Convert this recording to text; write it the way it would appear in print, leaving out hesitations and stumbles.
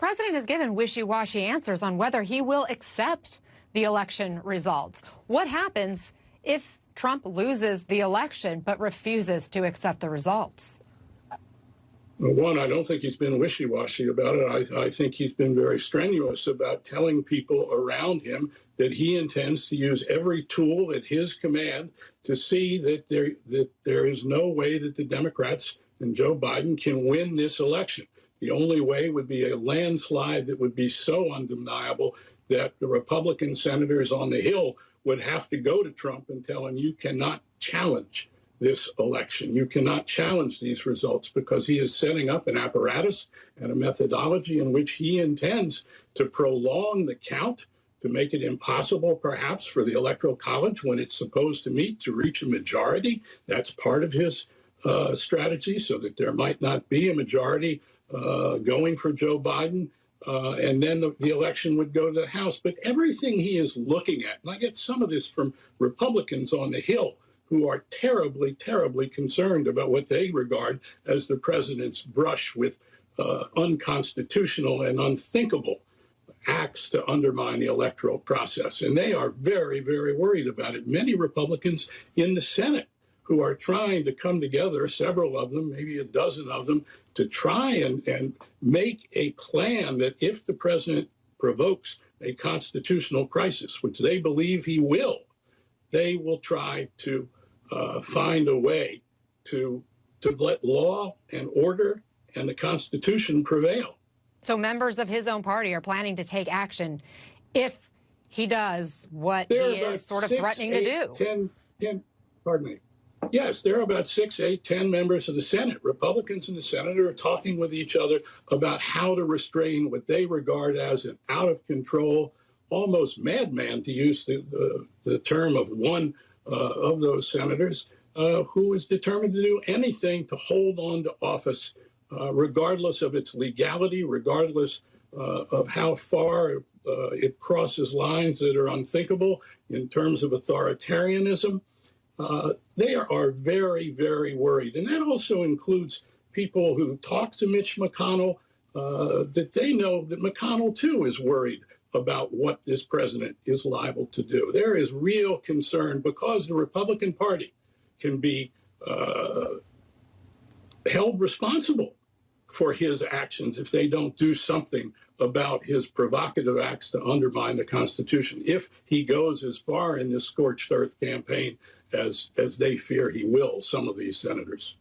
president has given wishy-washy answers on whether he will accept the election results. What happens if Trump loses the election but refuses to accept the results? Well, one, I don't think he's been wishy-washy about it. I think he's been very strenuous about telling people around him that he intends to use every tool at his command to see that there is no way that the Democrats and Joe Biden can win this election. The only way would be a landslide that would be so undeniable that the Republican senators on the Hill would have to go to Trump and tell him, you cannot challenge this election. You cannot challenge these results, because he is setting up an apparatus and a methodology in which he intends to prolong the count, to make it impossible, perhaps, for the Electoral College, when it's supposed to meet, to reach a majority. That's part of his strategy, so that there might not be a majority going for Joe Biden. And then the election would go to the House. But everything he is looking at, and I get some of this from Republicans on the Hill, who are terribly, terribly concerned about what they regard as the president's brush with unconstitutional and unthinkable acts to undermine the electoral process. And they are very, very worried about it. Many Republicans in the Senate who are trying to come together, several of them, maybe a dozen of them, to try and make a plan that if the president provokes a constitutional crisis, which they believe he will, they will try to find a way to let law and order and the Constitution prevail. So members of his own party are planning to take action if he does what he is sort of threatening to do. 10, pardon me. Yes, there are about 6, 8, 10 members of the Senate. Republicans in the Senate are talking with each other about how to restrain what they regard as an out-of-control, almost madman, to use the term of one of those senators, who is determined to do anything to hold on to office, regardless of its legality, regardless of how far it crosses lines that are unthinkable in terms of authoritarianism. They are very, very worried. And that also includes people who talk to Mitch McConnell, that they know that McConnell, too, is worried about what this president is liable to do. There is real concern, because the Republican Party can be held responsible for his actions if they don't do something about his provocative acts to undermine the Constitution, if he goes as far in this scorched earth campaign as they fear he will, some of these senators.